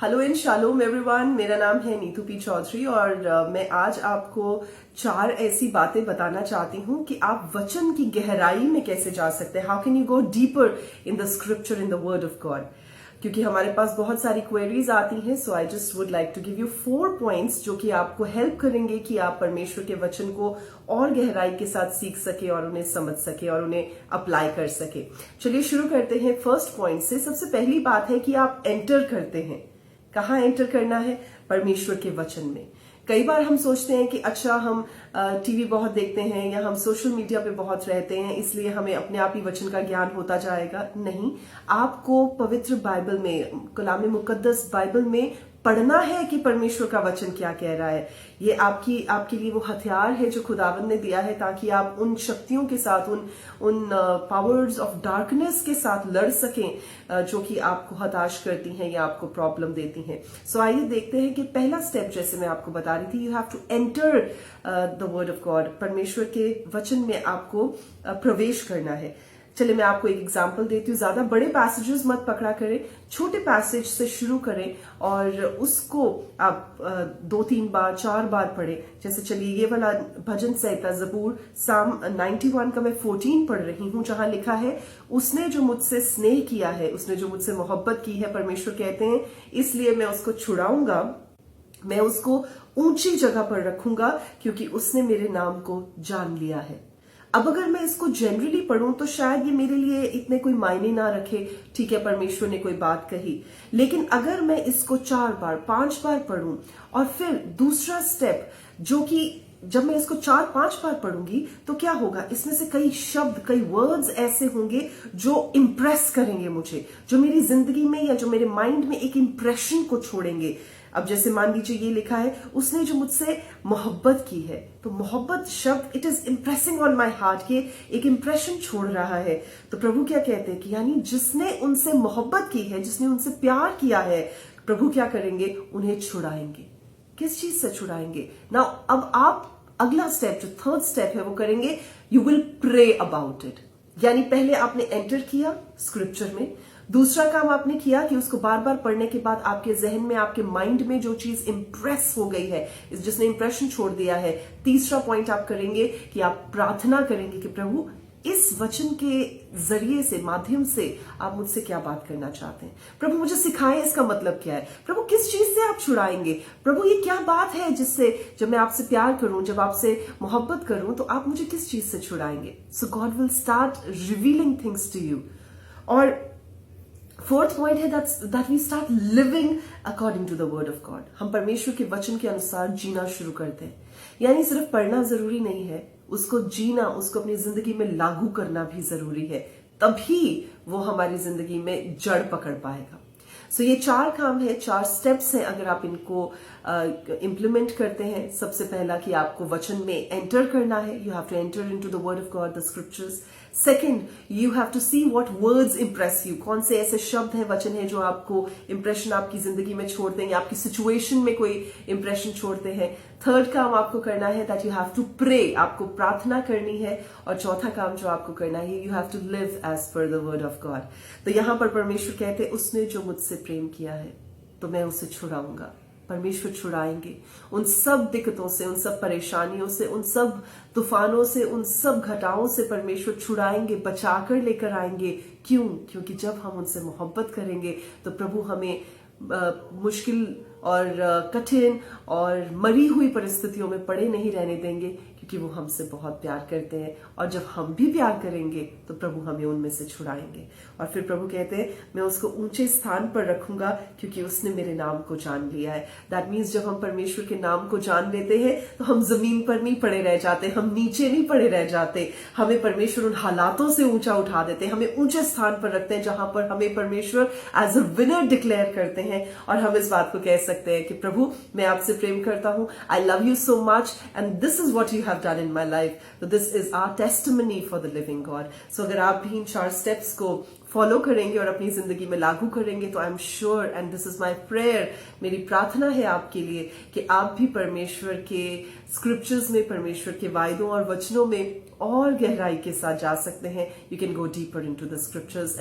Hello and shalom everyone, मेरा नाम है नीतू पी चौधरी और मैं आज आपको 4 ऐसी बातें बताना चाहती हूँ कि आप वचन की गहराई में कैसे जा सकते हैं। How can you go deeper in the scripture, in the word of God. क्योंकि हमारे पास बहुत सारी क्वेरीज आती हैं, so I just would like to give you 4 points जो कि आपको हेल्प करेंगे कि आप परमेश्वर के वचन को और गहराई के साथ सीख सके और उन्हें समझ सके और उन्हें अप्लाई कर सके। चलिए शुरू करते हैं फर्स्ट पॉइंट से। सबसे पहली बात है कि आप एंटर करते हैं। कहाँ एंटर करना है? परमेश्वर के वचन में। कई बार हम सोचते हैं कि अच्छा, हम टीवी बहुत देखते हैं या हम सोशल मीडिया पे बहुत रहते हैं, इसलिए हमें अपने आप ही वचन का ज्ञान होता जाएगा। नहीं, आपको पवित्र बाइबल में, कलाम मुकद्दस बाइबल में पढ़ना है कि परमेश्वर का वचन क्या कह रहा है। ये आपके लिए वो हथियार है जो खुदावंद ने दिया है, ताकि आप उन शक्तियों के साथ, उन पावर्स ऑफ डार्कनेस के साथ लड़ सकें जो कि आपको हताश करती हैं या आपको प्रॉब्लम देती हैं। सो आइए देखते हैं कि पहला स्टेप, जैसे मैं आपको बता रही थी, you have to enter the word of God. परमेश्वर के वचन में आपको प्रवेश करना है। चलिए मैं आपको एक एग्जाम्पल देती हूँ। ज्यादा बड़े पैसेजेस मत पकड़ा करें, छोटे पैसेज से शुरू करें और उसको आप 2-3 बार 4 बार पढ़ें। जैसे चलिए ये वाला भजन संहिता जबूर साम 91 का मैं 14 पढ़ रही हूँ, जहां लिखा है, उसने जो मुझसे स्नेह किया है, उसने जो मुझसे मोहब्बत की है, परमेश्वर कहते हैं, इसलिए मैं उसको छुड़ाऊंगा, मैं उसको ऊंची जगह पर रखूंगा, क्योंकि उसने मेरे नाम को जान लिया है। अब अगर मैं इसको जनरली पढ़ूं तो शायद ये मेरे लिए इतने कोई मायने ना रखे। ठीक है, परमेश्वर ने कोई बात कही, लेकिन अगर मैं इसको 4 बार 5 बार पढ़ूं और फिर दूसरा स्टेप, जो कि जब मैं इसको 4-5 बार पढ़ूंगी तो क्या होगा, इसमें से कई शब्द, कई वर्ड्स ऐसे होंगे जो इंप्रेस करेंगे मुझे, जो मेरी जिंदगी में या जो मेरे माइंड में एक इंप्रेशन को छोड़ेंगे। अब जैसे मान लीजिए ये लिखा है, उसने जो मुझसे मोहब्बत की है, तो मोहब्बत शब्द, it is impressing on my heart, के एक इंप्रेशन छोड़ रहा है। तो प्रभु क्या कहते हैं कि यानी जिसने उनसे मोहब्बत की है, जिसने उनसे प्यार किया है, प्रभु क्या करेंगे, उन्हें छुड़ाएंगे। किस चीज से छुड़ाएंगे ना? अब आप अगला स्टेप, जो थर्ड स्टेप है, वो करेंगे, you will pray about it. यानी पहले आपने एंटर किया स्क्रिप्चर में, दूसरा काम आपने किया कि उसको बार बार पढ़ने के बाद आपके जहन में, आपके माइंड में जो चीज इंप्रेस हो गई है, जिसने इंप्रेशन छोड़ दिया है, तीसरा पॉइंट आप करेंगे कि आप प्रार्थना करेंगे कि प्रभु, इस वचन के जरिए से, माध्यम से आप मुझसे क्या बात करना चाहते हैं। प्रभु मुझे सिखाएं, इसका मतलब क्या है। प्रभु किस चीज से आप छुड़ाएंगे। प्रभु ये क्या बात है जिससे, जब मैं आपसे प्यार करूं, जब आपसे मोहब्बत करूं, तो आप मुझे किस चीज से छुड़ाएंगे। So God will start revealing things to you. और फोर्थ पॉइंट है that we start living according to the word of God. हम परमेश्वर के वचन के अनुसार जीना शुरू करते हैं। यानी सिर्फ पढ़ना जरूरी नहीं है, उसको जीना, उसको अपनी जिंदगी में लागू करना भी जरूरी है, तभी वो हमारी जिंदगी में जड़ पकड़ पाएगा। सो ये 4 काम है, 4 स्टेप्स हैं। अगर आप इनको इम्प्लीमेंट करते हैं, सबसे पहला कि आपको वचन में एंटर करना है, you have to enter into the word of God, the scriptures. Second, you have to see what words impress you. कौन से ऐसे शब्द हैं, वचन है, जो आपको इंप्रेशन आपकी जिंदगी में छोड़ते हैं या आपकी सिचुएशन में कोई इंप्रेशन छोड़ते हैं। थर्ड काम आपको करना है that you have to pray, आपको प्रार्थना करनी है। और चौथा काम जो आपको करना है, you have to live as per the word of God. तो यहां पर परमेश्वर कहते हैं, उसने जो मुझसे प्रेम किया है तो मैं उसे छुड़ाऊंगा। परमेश्वर छुड़ाएंगे उन सब दिक्कतों से, उन सब परेशानियों से, उन सब तूफानों से, उन सब घटाओं से परमेश्वर छुड़ाएंगे, बचाकर लेकर आएंगे। क्यों? क्योंकि जब हम उनसे मोहब्बत करेंगे तो प्रभु हमें मुश्किल और कठिन और मरी हुई परिस्थितियों में पड़े नहीं रहने देंगे, क्योंकि वो हमसे बहुत प्यार करते हैं। और जब हम भी प्यार करेंगे तो प्रभु हमें उनमें से छुड़ाएंगे। और फिर प्रभु कहते हैं, मैं उसको ऊंचे स्थान पर रखूंगा, क्योंकि उसने मेरे नाम को जान लिया है। दैट मीन्स जब हम परमेश्वर के नाम को जान लेते हैं तो हम जमीन पर नहीं पड़े रह जाते, हम नीचे नहीं पड़े रह जाते। हमें परमेश्वर उन हालातों से ऊंचा उठा देते हैं, हमें ऊंचे स्थान पर रखते हैं, जहां पर हमें परमेश्वर एज अ विनर डिक्लेयर करते हैं। और हम इस बात को कह सकते हैं कि प्रभु, मैं आपसे प्रेम करता हूं, I love you so much and this is what you have done in my life. तो this is our testimony for the living God. So अगर आप भी इन 4 स्टेप्स को फॉलो करेंगे और अपनी जिंदगी में लागू करेंगे, तो I am sure, and this is my prayer, मेरी प्रार्थना है आपके लिए, कि आप भी परमेश्वर के स्क्रिप्चर्स में, परमेश्वर के वायदों और वचनों में और गहराई के साथ जा सकते हैं। You can go deeper into the scriptures and